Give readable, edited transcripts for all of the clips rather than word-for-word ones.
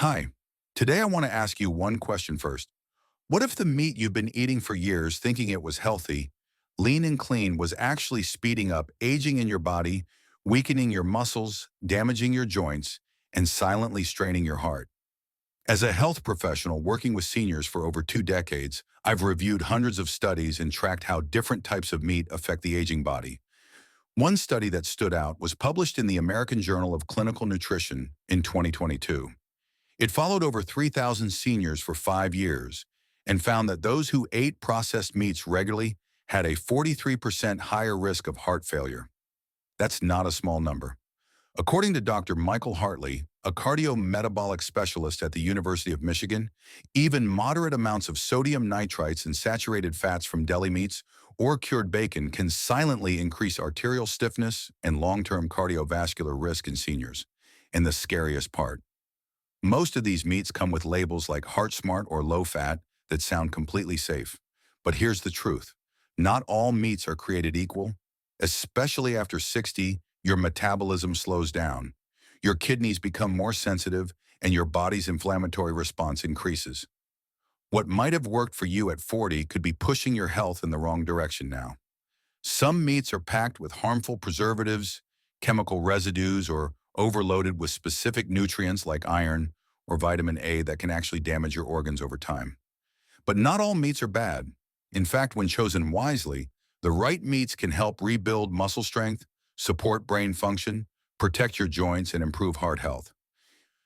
Hi. Today I want to ask you one question first. What if the meat you've been eating for years thinking it was healthy, lean and clean, was actually speeding up aging in your body, weakening your muscles, damaging your joints, and silently straining your heart? As a health professional working with seniors for over 2 decades, I've reviewed hundreds of studies and tracked how different types of meat affect the aging body. One study that stood out was published in the American Journal of Clinical Nutrition in 2022. It followed over 3,000 seniors for 5 years and found that those who ate processed meats regularly had a 43% higher risk of heart failure. That's not a small number. According to Dr. Michael Hartley, a cardiometabolic specialist at the University of Michigan, even moderate amounts of sodium nitrites and saturated fats from deli meats or cured bacon can silently increase arterial stiffness and long-term cardiovascular risk in seniors. And the scariest part, most of these meats come with labels like Heart Smart or low fat that sound completely safe. But here's the truth. Not all meats are created equal. Especially after 60, your metabolism slows down. Your kidneys become more sensitive and your body's inflammatory response increases. What might have worked for you at 40 could be pushing your health in the wrong direction now. Some meats are packed with harmful preservatives, chemical residues, or overloaded with specific nutrients like iron or vitamin A that can actually damage your organs over time. But not all meats are bad. In fact, when chosen wisely, the right meats can help rebuild muscle strength, support brain function, protect your joints, and improve heart health.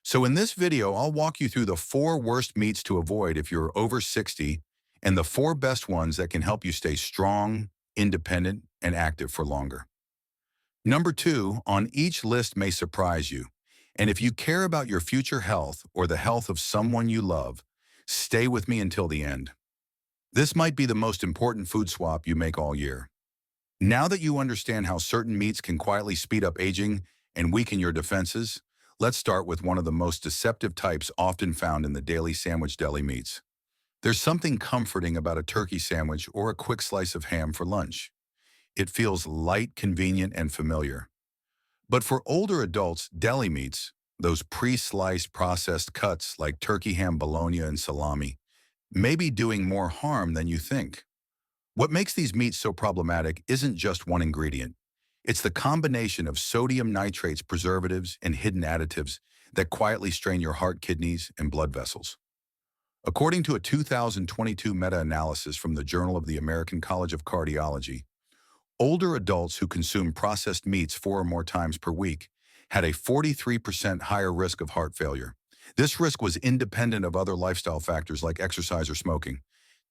So in this video, I'll walk you through the 4 worst meats to avoid if you're over 60 and the 4 best ones that can help you stay strong, independent, and active for longer. Number 2 on each list may surprise you. And if you care about your future health or the health of someone you love, stay with me until the end. This might be the most important food swap you make all year. Now that you understand how certain meats can quietly speed up aging and weaken your defenses, let's start with one of the most deceptive types often found in the daily sandwich deli meats. There's something comforting about a turkey sandwich or a quick slice of ham for lunch. It feels light, convenient, and familiar. But for older adults, deli meats, those pre-sliced processed cuts like turkey ham, bologna, and salami, may be doing more harm than you think. What makes these meats so problematic isn't just one ingredient. It's the combination of sodium nitrates, preservatives, and hidden additives that quietly strain your heart, kidneys, and blood vessels. According to a 2022 meta-analysis from the Journal of the American College of Cardiology, older adults who consume processed meats 4 or more times per week had a 43% higher risk of heart failure. This risk was independent of other lifestyle factors like exercise or smoking.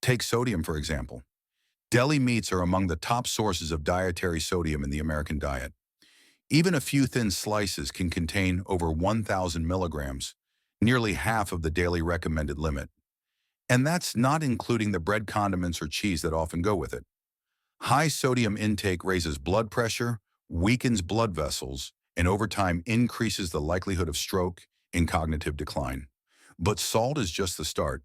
Take sodium, for example. Deli meats are among the top sources of dietary sodium in the American diet. Even a few thin slices can contain over 1,000 milligrams, nearly half of the daily recommended limit. And that's not including the bread, condiments, or cheese that often go with it. High sodium intake raises blood pressure, weakens blood vessels, and over time increases the likelihood of stroke and cognitive decline. But salt is just the start.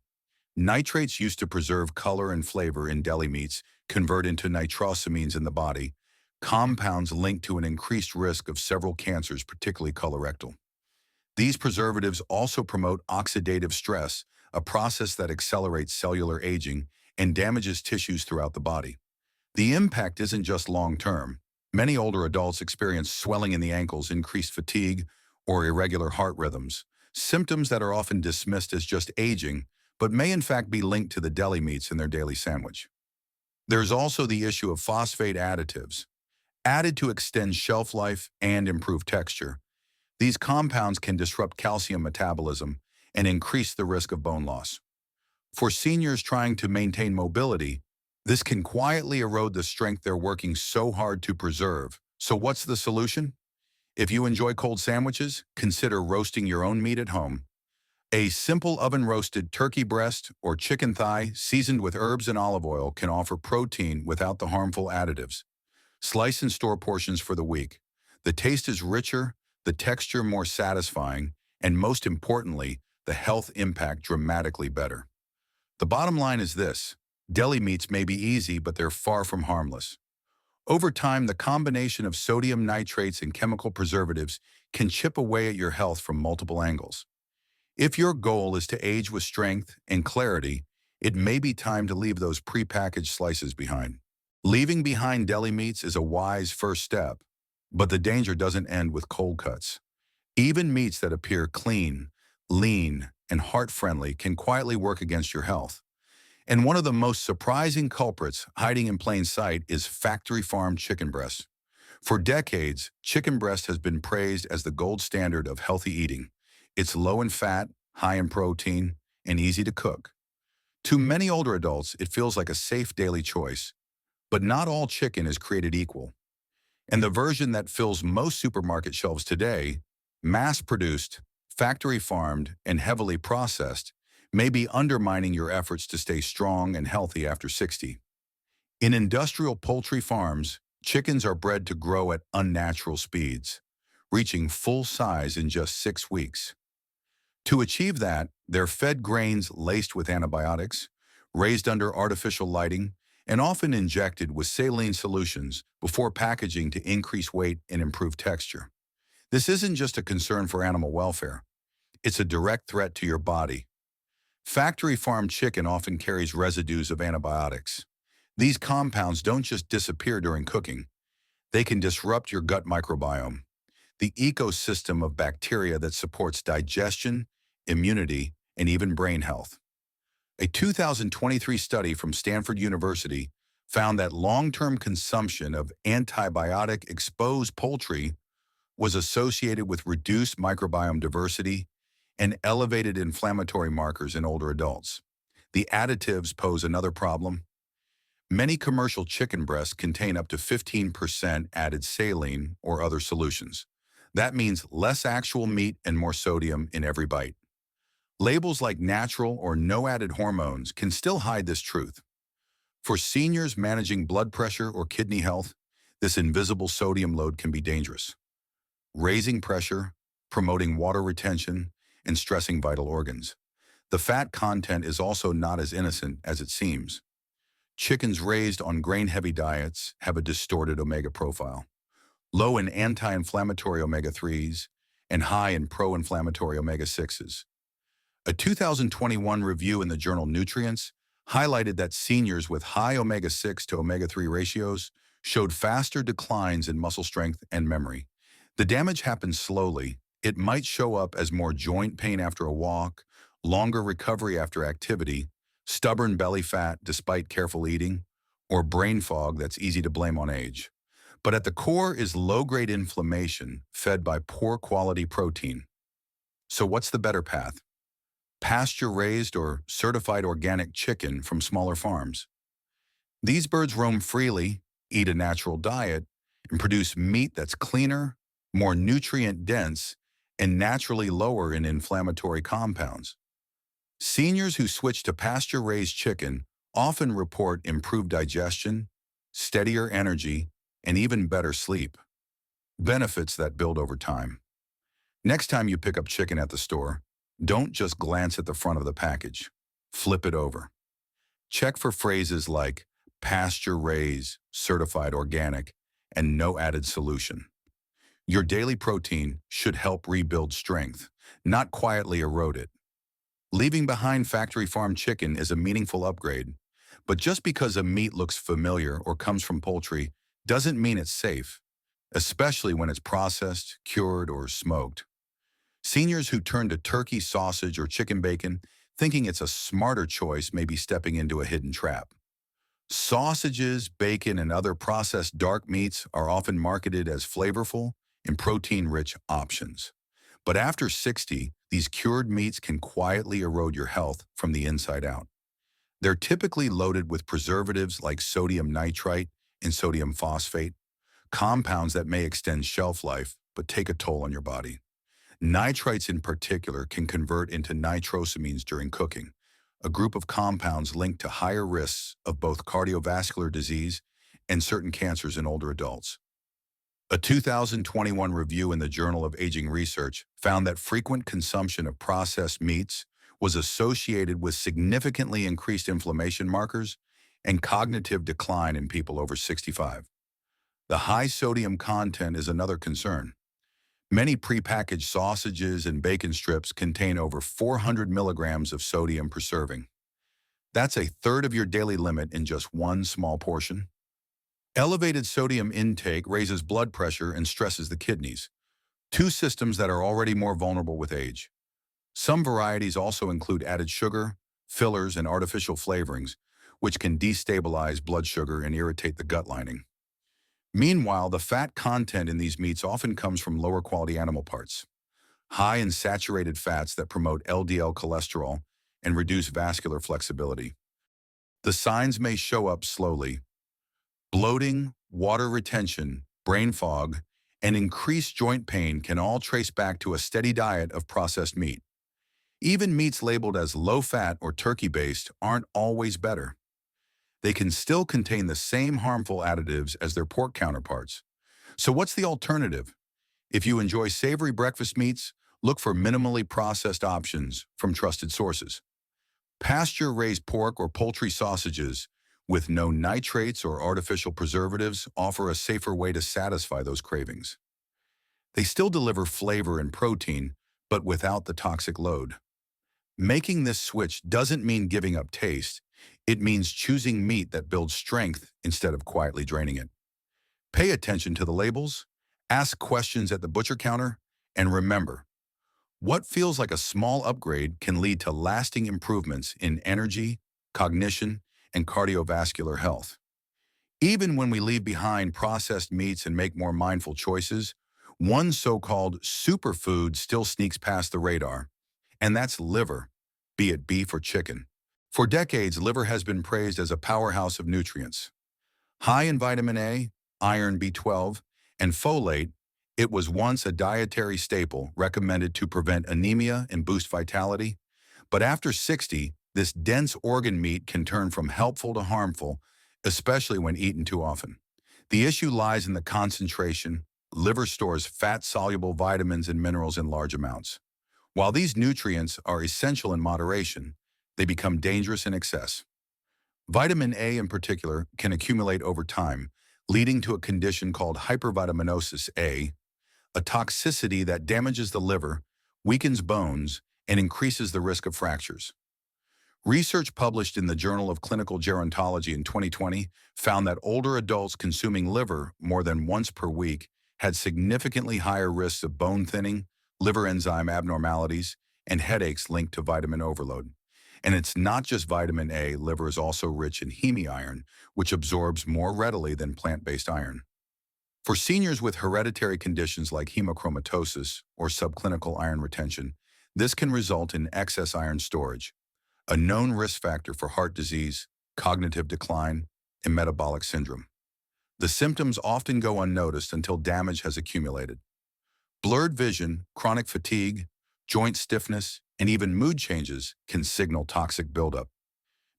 Nitrates used to preserve color and flavor in deli meats convert into nitrosamines in the body, compounds linked to an increased risk of several cancers, particularly colorectal. These preservatives also promote oxidative stress, a process that accelerates cellular aging and damages tissues throughout the body. The impact isn't just long-term. Many older adults experience swelling in the ankles, increased fatigue, or irregular heart rhythms, symptoms that are often dismissed as just aging, but may in fact be linked to the deli meats in their daily sandwich. There's also the issue of phosphate additives. Added to extend shelf life and improve texture, these compounds can disrupt calcium metabolism and increase the risk of bone loss. For seniors trying to maintain mobility, this can quietly erode the strength they're working so hard to preserve. So what's the solution? If you enjoy cold sandwiches, consider roasting your own meat at home. A simple oven-roasted turkey breast or chicken thigh seasoned with herbs and olive oil can offer protein without the harmful additives. Slice and store portions for the week. The taste is richer, the texture more satisfying, and most importantly, the health impact dramatically better. The bottom line is this: deli meats may be easy, but they're far from harmless. Over time, the combination of sodium nitrates and chemical preservatives can chip away at your health from multiple angles. If your goal is to age with strength and clarity, it may be time to leave those prepackaged slices behind. Leaving behind deli meats is a wise first step, but the danger doesn't end with cold cuts. Even meats that appear clean, lean, and heart-friendly can quietly work against your health. And one of the most surprising culprits hiding in plain sight is factory-farmed chicken breast. For decades, chicken breast has been praised as the gold standard of healthy eating. It's low in fat, high in protein, and easy to cook. To many older adults, it feels like a safe daily choice. But not all chicken is created equal. And the version that fills most supermarket shelves today, mass-produced, factory-farmed, and heavily processed, may be undermining your efforts to stay strong and healthy after 60. In industrial poultry farms, chickens are bred to grow at unnatural speeds, reaching full size in just 6 weeks. To achieve that, they're fed grains laced with antibiotics, raised under artificial lighting, and often injected with saline solutions before packaging to increase weight and improve texture. This isn't just a concern for animal welfare. It's a direct threat to your body. Factory-farmed chicken often carries residues of antibiotics. These compounds don't just disappear during cooking. They can disrupt your gut microbiome, the ecosystem of bacteria that supports digestion, immunity, and even brain health. A 2023 study from Stanford University found that long-term consumption of antibiotic-exposed poultry was associated with reduced microbiome diversity and elevated inflammatory markers in older adults. The additives pose another problem. Many commercial chicken breasts contain up to 15% added saline or other solutions. That means less actual meat and more sodium in every bite. Labels like natural or no added hormones can still hide this truth. For seniors managing blood pressure or kidney health, this invisible sodium load can be dangerous, raising pressure, promoting water retention, and stressing vital organs. The fat content is also not as innocent as it seems. Chickens raised on grain-heavy diets have a distorted omega profile, low in anti-inflammatory omega-3s and high in pro-inflammatory omega-6s. A 2021 review in the journal Nutrients highlighted that seniors with high omega-6 to omega-3 ratios showed faster declines in muscle strength and memory. The damage happens slowly. It might show up as more joint pain after a walk, longer recovery after activity, stubborn belly fat despite careful eating, or brain fog that's easy to blame on age. But at the core is low-grade inflammation fed by poor quality protein. So what's the better path? Pasture-raised or certified organic chicken from smaller farms. These birds roam freely, eat a natural diet, and produce meat that's cleaner, more nutrient-dense, and naturally lower in inflammatory compounds. Seniors who switch to pasture-raised chicken often report improved digestion, steadier energy, and even better sleep. Benefits that build over time. Next time you pick up chicken at the store, don't just glance at the front of the package. Flip it over. Check for phrases like pasture-raised, certified organic, and no added solution. Your daily protein should help rebuild strength, not quietly erode it. Leaving behind factory-farmed chicken is a meaningful upgrade, but just because a meat looks familiar or comes from poultry doesn't mean it's safe, especially when it's processed, cured, or smoked. Seniors who turn to turkey sausage or chicken bacon thinking it's a smarter choice may be stepping into a hidden trap. Sausages, bacon, and other processed dark meats are often marketed as flavorful and protein-rich options. But after 60, these cured meats can quietly erode your health from the inside out. They're typically loaded with preservatives like sodium nitrite and sodium phosphate, compounds that may extend shelf life but take a toll on your body. Nitrites in particular can convert into nitrosamines during cooking, a group of compounds linked to higher risks of both cardiovascular disease and certain cancers in older adults. A 2021 review in the Journal of Aging Research found that frequent consumption of processed meats was associated with significantly increased inflammation markers and cognitive decline in people over 65. The high sodium content is another concern. Many prepackaged sausages and bacon strips contain over 400 milligrams of sodium per serving. That's a third of your daily limit in just one small portion. Elevated sodium intake raises blood pressure and stresses the kidneys, two systems that are already more vulnerable with age. Some varieties also include added sugar, fillers, and artificial flavorings, which can destabilize blood sugar and irritate the gut lining. Meanwhile, the fat content in these meats often comes from lower quality animal parts, high in saturated fats that promote LDL cholesterol and reduce vascular flexibility. The signs may show up slowly. Bloating, water retention, brain fog, and increased joint pain can all trace back to a steady diet of processed meat. Even meats labeled as low-fat or turkey-based aren't always better. They can still contain the same harmful additives as their pork counterparts. So what's the alternative? If you enjoy savory breakfast meats, look for minimally processed options from trusted sources. Pasture-raised pork or poultry sausages with no nitrates or artificial preservatives offer a safer way to satisfy those cravings. They still deliver flavor and protein, but without the toxic load. Making this switch doesn't mean giving up taste. It means choosing meat that builds strength instead of quietly draining it. Pay attention to the labels, ask questions at the butcher counter, and remember, what feels like a small upgrade can lead to lasting improvements in energy, cognition, and cardiovascular health. Even when we leave behind processed meats and make more mindful choices, one so-called superfood still sneaks past the radar, and that's liver, be it beef or chicken. For decades, liver has been praised as a powerhouse of nutrients. High in vitamin A, iron B12, and folate, it was once a dietary staple recommended to prevent anemia and boost vitality. But after 60, this dense organ meat can turn from helpful to harmful, especially when eaten too often. The issue lies in the concentration. Liver stores fat-soluble vitamins and minerals in large amounts. While these nutrients are essential in moderation, they become dangerous in excess. Vitamin A in particular can accumulate over time, leading to a condition called hypervitaminosis A toxicity that damages the liver, weakens bones, and increases the risk of fractures. Research published in the Journal of Clinical Gerontology in 2020 found that older adults consuming liver more than once per week had significantly higher risks of bone thinning, liver enzyme abnormalities, and headaches linked to vitamin overload. And it's not just vitamin A, liver is also rich in hemi-iron, which absorbs more readily than plant-based iron. For seniors with hereditary conditions like hemochromatosis or subclinical iron retention, this can result in excess iron storage, a known risk factor for heart disease, cognitive decline, and metabolic syndrome. The symptoms often go unnoticed until damage has accumulated. Blurred vision, chronic fatigue, joint stiffness, and even mood changes can signal toxic buildup.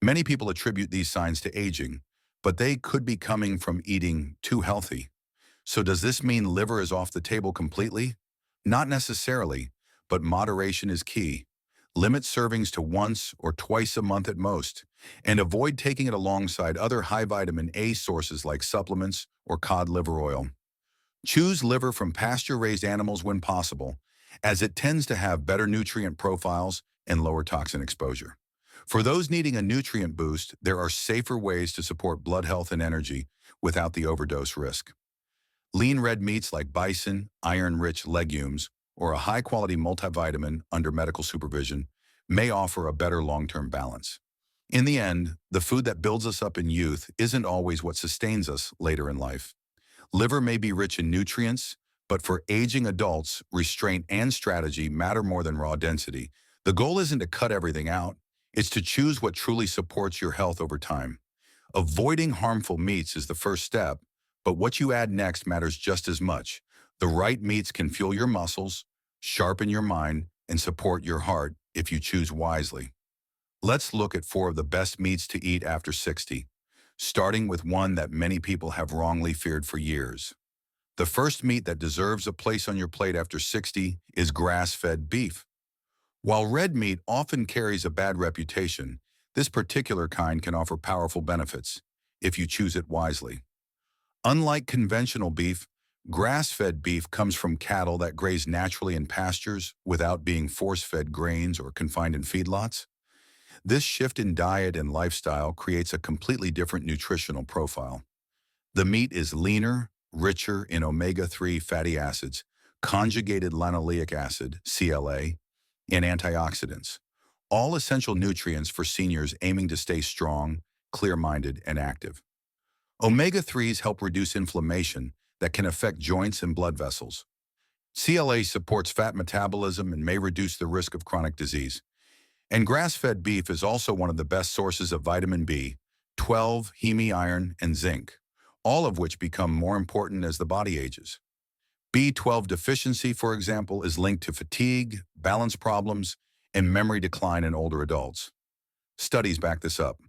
Many people attribute these signs to aging, but they could be coming from eating too healthy. So does this mean liver is off the table completely? Not necessarily, but moderation is key. Limit servings to once or twice a month at most, and avoid taking it alongside other high vitamin A sources like supplements or cod liver oil. Choose liver from pasture-raised animals when possible, as it tends to have better nutrient profiles and lower toxin exposure. For those needing a nutrient boost, there are safer ways to support blood health and energy without the overdose risk. Lean red meats like bison, iron-rich legumes, or a high-quality multivitamin under medical supervision may offer a better long-term balance. In the end, the food that builds us up in youth isn't always what sustains us later in life. Liver may be rich in nutrients, but for aging adults, restraint and strategy matter more than raw density. The goal isn't to cut everything out, it's to choose what truly supports your health over time. Avoiding harmful meats is the first step, but what you add next matters just as much. The right meats can fuel your muscles, sharpen your mind, and support your heart if you choose wisely. Let's look at 4 of the best meats to eat after 60, starting with one that many people have wrongly feared for years. The first meat that deserves a place on your plate after 60 is grass-fed beef. While red meat often carries a bad reputation, this particular kind can offer powerful benefits if you choose it wisely. Unlike conventional beef, Grass-fed beef comes from cattle that graze naturally in pastures without being force-fed grains or confined in feedlots. This shift in diet and lifestyle creates a completely different nutritional profile. The meat is leaner, richer in omega-3 fatty acids, conjugated linoleic acid, CLA, and antioxidants, all essential nutrients for seniors aiming to stay strong, clear-minded, and active. Omega-3s help reduce inflammation that can affect joints and blood vessels. CLA supports fat metabolism and may reduce the risk of chronic disease. And grass-fed beef is also one of the best sources of vitamin B12, heme iron, and zinc, all of which become more important as the body ages. B12 deficiency, for example, is linked to fatigue, balance problems, and memory decline in older adults. Studies back this up.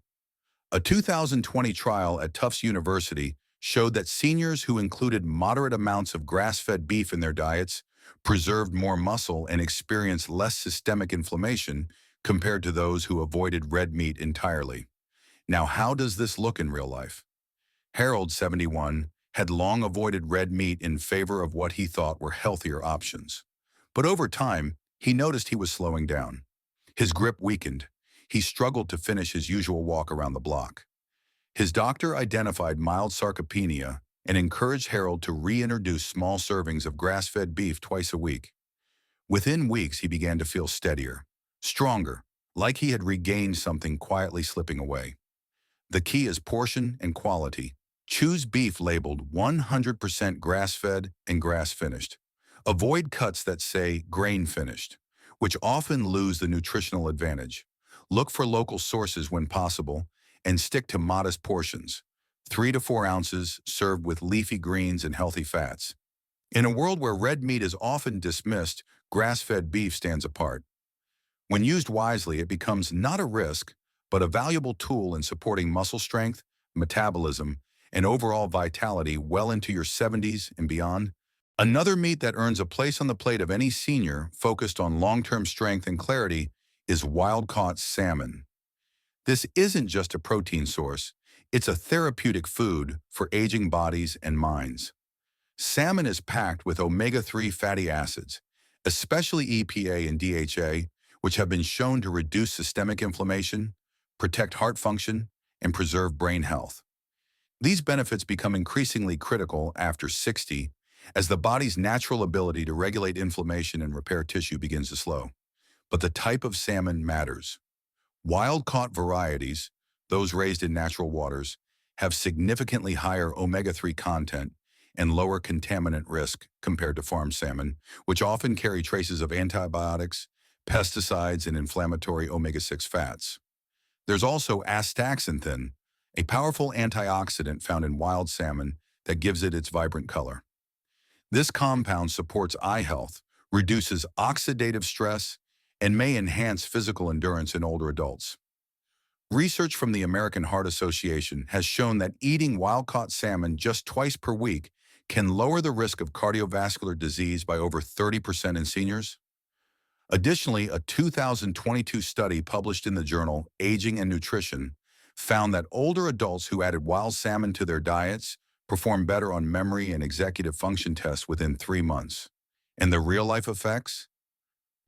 A 2020 trial at Tufts University showed that seniors who included moderate amounts of grass-fed beef in their diets preserved more muscle and experienced less systemic inflammation compared to those who avoided red meat entirely. Now, how does this look in real life? Harold, 71, had long avoided red meat in favor of what he thought were healthier options. But over time, he noticed he was slowing down. His grip weakened. He struggled to finish his usual walk around the block. His doctor identified mild sarcopenia and encouraged Harold to reintroduce small servings of grass-fed beef twice a week. Within weeks, he began to feel steadier, stronger, like he had regained something quietly slipping away. The key is portion and quality. Choose beef labeled 100% grass-fed and grass-finished. Avoid cuts that say grain-finished, which often lose the nutritional advantage. Look for local sources when possible, and stick to modest portions, 3 to 4 ounces served with leafy greens and healthy fats. In a world where red meat is often dismissed, grass-fed beef stands apart. When used wisely, it becomes not a risk, but a valuable tool in supporting muscle strength, metabolism, and overall vitality well into your 70s and beyond. Another meat that earns a place on the plate of any senior focused on long-term strength and clarity is wild-caught salmon. This isn't just a protein source, it's a therapeutic food for aging bodies and minds. Salmon is packed with omega-3 fatty acids, especially EPA and DHA, which have been shown to reduce systemic inflammation, protect heart function, and preserve brain health. These benefits become increasingly critical after 60 as the body's natural ability to regulate inflammation and repair tissue begins to slow. But the type of salmon matters. Wild-caught varieties, those raised in natural waters, have significantly higher omega-3 content and lower contaminant risk compared to farm salmon, which often carry traces of antibiotics, pesticides, and inflammatory omega-6 fats. There's also astaxanthin, a powerful antioxidant found in wild salmon that gives it its vibrant color. This compound supports eye health, reduces oxidative stress, and may enhance physical endurance in older adults. Research from the American Heart Association has shown that eating wild-caught salmon just twice per week can lower the risk of cardiovascular disease by over 30% in seniors. Additionally, a 2022 study published in the journal Aging and Nutrition found that older adults who added wild salmon to their diets performed better on memory and executive function tests within 3 months. And the real-life effects?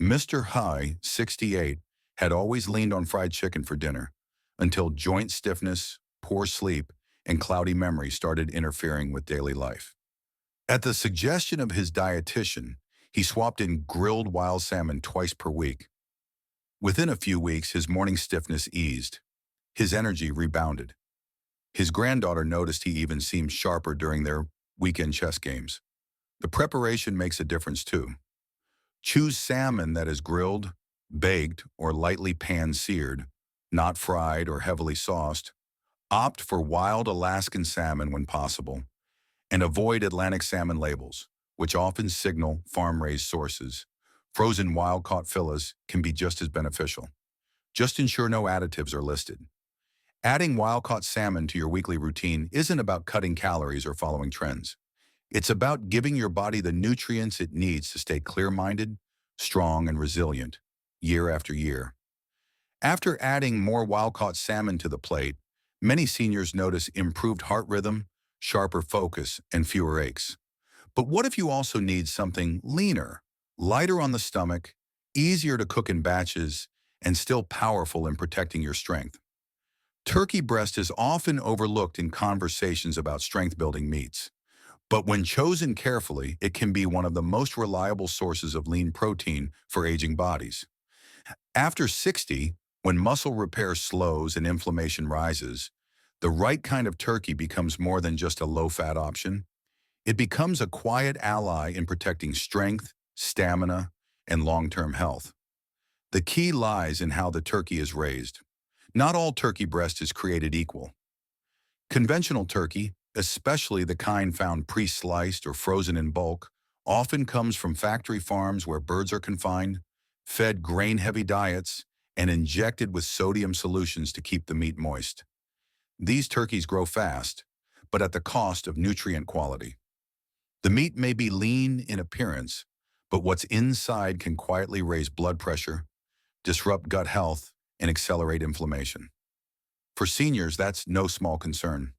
Mr. High, 68, had always leaned on fried chicken for dinner until joint stiffness, poor sleep, and cloudy memory started interfering with daily life. At the suggestion of his dietitian, he swapped in grilled wild salmon twice per week. Within a few weeks, his morning stiffness eased. His energy rebounded. His granddaughter noticed he even seemed sharper during their weekend chess games. The preparation makes a difference too. Choose salmon that is grilled, baked, or lightly pan-seared, not fried or heavily sauced. Opt for wild Alaskan salmon when possible, and avoid Atlantic salmon labels, which often signal farm-raised sources. Frozen wild-caught fillets can be just as beneficial. Just ensure no additives are listed. Adding wild-caught salmon to your weekly routine isn't about cutting calories or following trends. It's about giving your body the nutrients it needs to stay clear-minded, strong, and resilient year after year. After adding more wild-caught salmon to the plate, many seniors notice improved heart rhythm, sharper focus, and fewer aches. But what if you also need something leaner, lighter on the stomach, easier to cook in batches, and still powerful in protecting your strength? Turkey breast is often overlooked in conversations about strength-building meats. But when chosen carefully, it can be one of the most reliable sources of lean protein for aging bodies. After 60, when muscle repair slows and inflammation rises, the right kind of turkey becomes more than just a low-fat option. It becomes a quiet ally in protecting strength, stamina, and long-term health. The key lies in how the turkey is raised. Not all turkey breast is created equal. Conventional turkey, especially the kind found pre-sliced or frozen in bulk, often comes from factory farms where birds are confined, fed grain-heavy diets, and injected with sodium solutions to keep the meat moist. These turkeys grow fast, but at the cost of nutrient quality. The meat may be lean in appearance, but what's inside can quietly raise blood pressure, disrupt gut health, and accelerate inflammation. For seniors, that's no small concern.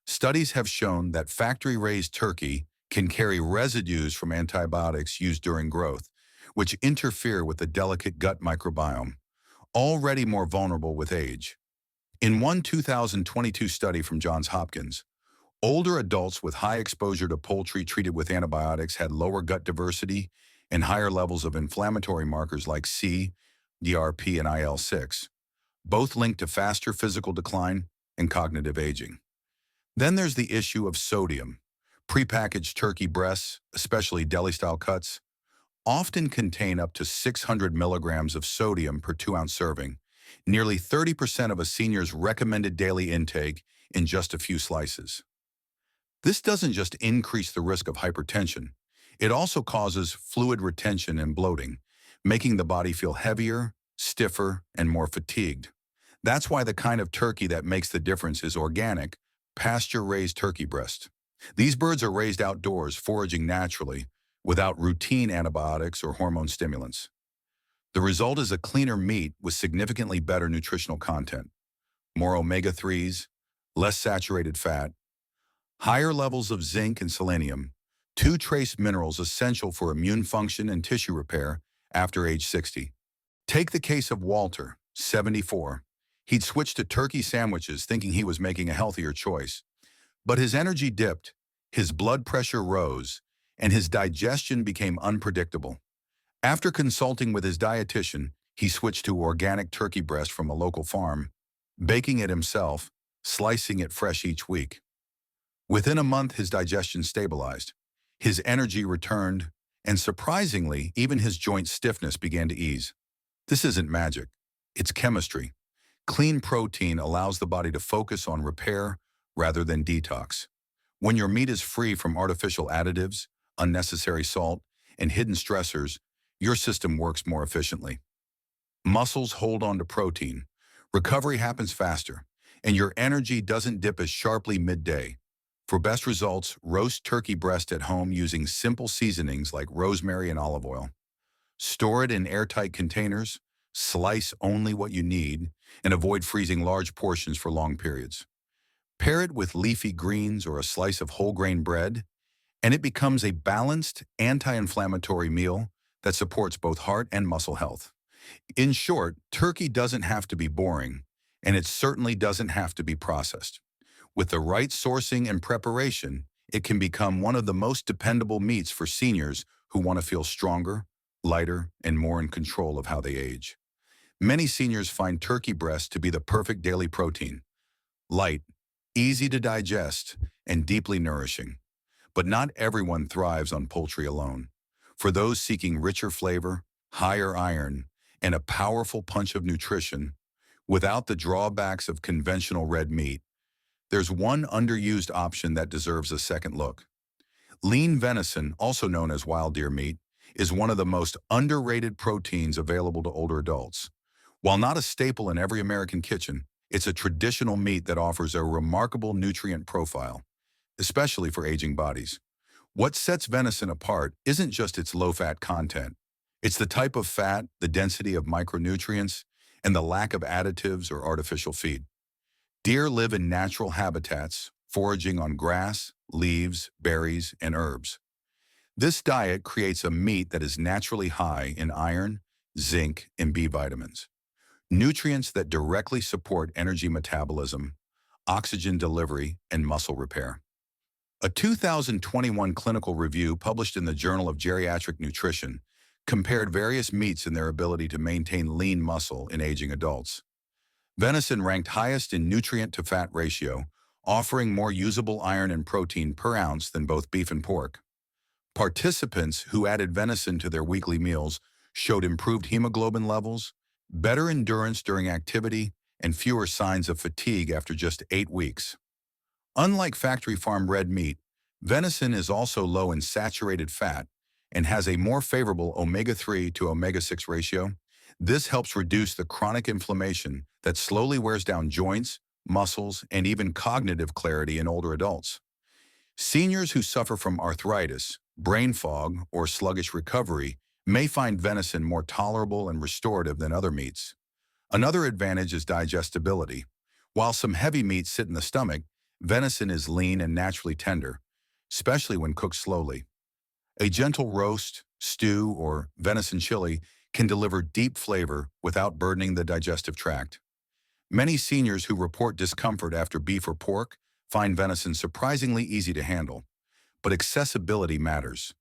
Studies have shown that factory-raised turkey can carry residues from antibiotics used during growth, which interfere with the delicate gut microbiome, already more vulnerable with age. In one 2022 study from Johns Hopkins, older adults with high exposure to poultry treated with antibiotics had lower gut diversity and higher levels of inflammatory markers like C, DRP, and IL-6, both linked to faster physical decline and cognitive aging. Then there's the issue of sodium. Prepackaged turkey breasts, especially deli-style cuts, often contain up to 600 milligrams of sodium per 2-ounce serving, nearly 30% of a senior's recommended daily intake in just a few slices. This doesn't just increase the risk of hypertension, it also causes fluid retention and bloating, making the body feel heavier, stiffer, and more fatigued. That's why the kind of turkey that makes the difference is organic, pasture-raised turkey breast. These birds are raised outdoors, foraging naturally, without routine antibiotics or hormone stimulants. The result is a cleaner meat with significantly better nutritional content, more omega-3s, less saturated fat, higher levels of zinc and selenium, two trace minerals essential for immune function and tissue repair after age 60. Take the case of Walter, 74. He'd switched to turkey sandwiches thinking he was making a healthier choice. But his energy dipped, his blood pressure rose, and his digestion became unpredictable. After consulting with his dietitian, he switched to organic turkey breast from a local farm, baking it himself, slicing it fresh each week. Within a month, his digestion stabilized, his energy returned, and surprisingly, even his joint stiffness began to ease. This isn't magic, it's chemistry. Clean protein allows the body to focus on repair rather than detox. When your meat is free from artificial additives, unnecessary salt, and hidden stressors, your system works more efficiently. Muscles hold on to protein, recovery happens faster, and your energy doesn't dip as sharply midday. For best results, roast turkey breast at home using simple seasonings like rosemary and olive oil. Store it in airtight containers, slice only what you need, and avoid freezing large portions for long periods. Pair it with leafy greens or a slice of whole grain bread, and it becomes a balanced, anti-inflammatory meal that supports both heart and muscle health. In short, turkey doesn't have to be boring, and it certainly doesn't have to be processed. With the right sourcing and preparation, it can become one of the most dependable meats for seniors who want to feel stronger, lighter, and more in control of how they age. Many seniors find turkey breast to be the perfect daily protein. Light, easy to digest, and deeply nourishing. But not everyone thrives on poultry alone. For those seeking richer flavor, higher iron, and a powerful punch of nutrition, without the drawbacks of conventional red meat, there's one underused option that deserves a second look. Lean venison, also known as wild deer meat, is one of the most underrated proteins available to older adults. While not a staple in every American kitchen, it's a traditional meat that offers a remarkable nutrient profile, especially for aging bodies. What sets venison apart isn't just its low-fat content. It's the type of fat, the density of micronutrients, and the lack of additives or artificial feed. Deer live in natural habitats, foraging on grass, leaves, berries, and herbs. This diet creates a meat that is naturally high in iron, zinc, and B vitamins, nutrients that directly support energy metabolism, oxygen delivery, and muscle repair. A 2021 clinical review published in the Journal of Geriatric Nutrition compared various meats in their ability to maintain lean muscle in aging adults. Venison ranked highest in nutrient-to-fat ratio, offering more usable iron and protein per ounce than both beef and pork. Participants who added venison to their weekly meals showed improved hemoglobin levels, better endurance during activity, and fewer signs of fatigue after just 8 weeks. Unlike factory farm red meat, venison is also low in saturated fat and has a more favorable omega-3 to omega-6 ratio. This helps reduce the chronic inflammation that slowly wears down joints, muscles, and even cognitive clarity in older adults. Seniors who suffer from arthritis, brain fog, or sluggish recovery may find venison more tolerable and restorative than other meats. Another advantage is digestibility. While some heavy meats sit in the stomach, venison is lean and naturally tender, especially when cooked slowly. A gentle roast, stew, or venison chili can deliver deep flavor without burdening the digestive tract. Many seniors who report discomfort after beef or pork find venison surprisingly easy to handle, but accessibility matters.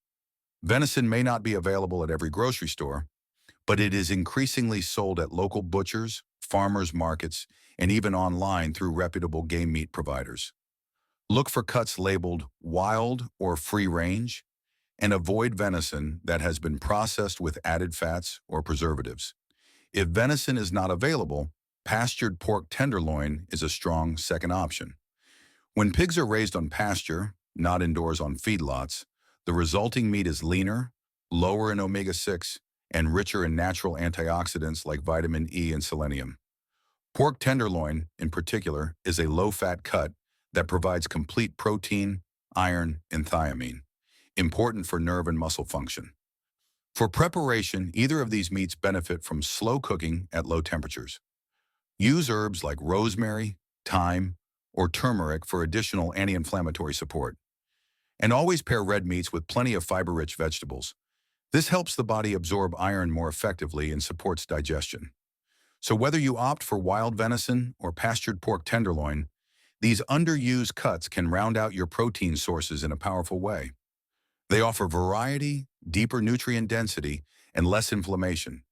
Venison may not be available at every grocery store, but it is increasingly sold at local butchers, farmers markets, and even online through reputable game meat providers. Look for cuts labeled wild or free range, and avoid venison that has been processed with added fats or preservatives. If venison is not available, pastured pork tenderloin is a strong second option. When pigs are raised on pasture, not indoors on feedlots, the resulting meat is leaner, lower in omega-6, and richer in natural antioxidants like vitamin E and selenium. Pork tenderloin, in particular, is a low-fat cut that provides complete protein, iron, and thiamine, important for nerve and muscle function. For preparation, either of these meats benefit from slow cooking at low temperatures. Use herbs like rosemary, thyme, or turmeric for additional anti-inflammatory support. And always pair red meats with plenty of fiber-rich vegetables. This helps the body absorb iron more effectively and supports digestion. So whether you opt for wild venison or pastured pork tenderloin, these underused cuts can round out your protein sources in a powerful way. They offer variety, deeper nutrient density, and less inflammation,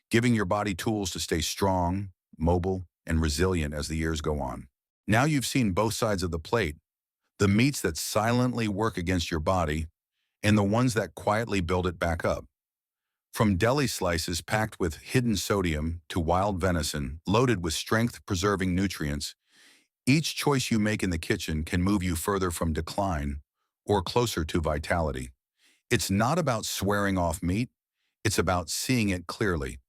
giving your body tools to stay strong, mobile, and resilient as the years go on. Now you've seen both sides of the plate, the meats that silently work against your body and the ones that quietly build it back up. From deli slices packed with hidden sodium to wild venison loaded with strength-preserving nutrients, each choice you make in the kitchen can move you further from decline or closer to vitality. It's not about swearing off meat, it's about seeing it clearly.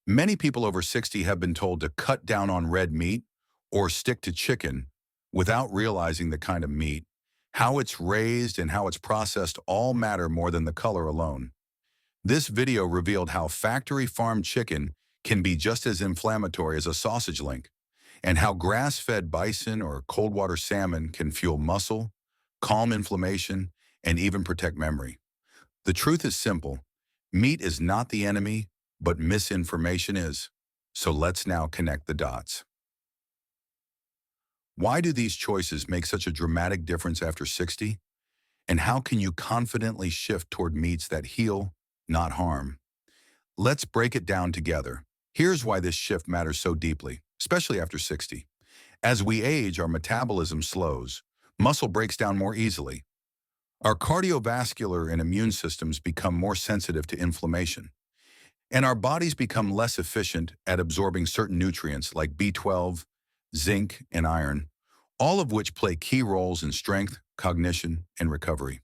Many people over 60 have been told to cut down on red meat or stick to chicken without realizing the kind of meat, how it's raised, and how it's processed all matter more than the color alone. This video revealed how factory farmed chicken can be just as inflammatory as a sausage link, and how grass-fed bison or cold water salmon can fuel muscle, calm inflammation, and even protect memory. The truth is simple. Meat is not the enemy, but misinformation is. So let's now connect the dots. Why do these choices make such a dramatic difference after 60? And how can you confidently shift toward meats that heal, not harm? Let's break it down together. Here's why this shift matters so deeply, especially after 60. As we age, our metabolism slows, muscle breaks down more easily. Our cardiovascular and immune systems become more sensitive to inflammation, and our bodies become less efficient at absorbing certain nutrients like B12, zinc, and iron, all of which play key roles in strength, cognition, and recovery.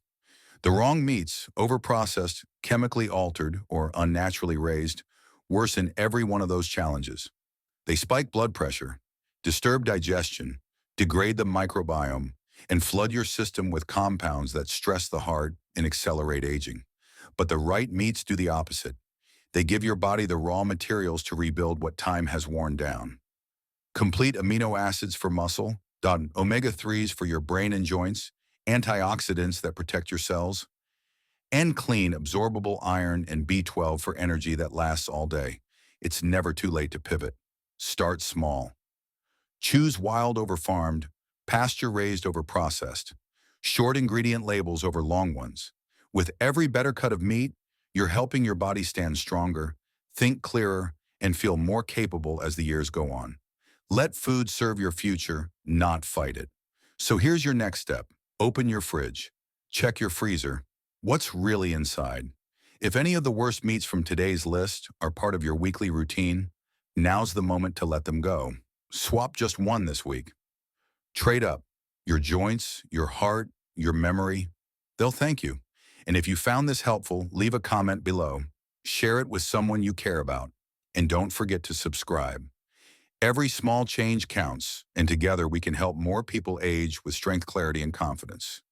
The wrong meats, overprocessed, chemically altered, or unnaturally raised, worsen every one of those challenges. They spike blood pressure, disturb digestion, degrade the microbiome, and flood your system with compounds that stress the heart and accelerate aging. But the right meats do the opposite. They give your body the raw materials to rebuild what time has worn down. Complete amino acids for muscle, omega-3s for your brain and joints, antioxidants that protect your cells, and clean, absorbable iron and B12 for energy that lasts all day. It's never too late to pivot. Start small. Choose wild over farmed, pasture-raised over processed, short ingredient labels over long ones. With every better cut of meat, you're helping your body stand stronger, think clearer, and feel more capable as the years go on. Let food serve your future, not fight it. So here's your next step. Open your fridge. Check your freezer. What's really inside? If any of the worst meats from today's list are part of your weekly routine, now's the moment to let them go. Swap just one this week. Trade up. Your joints, your heart, your memory. They'll thank you. And if you found this helpful, leave a comment below. Share it with someone you care about. And don't forget to subscribe. Every small change counts, and together we can help more people age with strength, clarity, and confidence.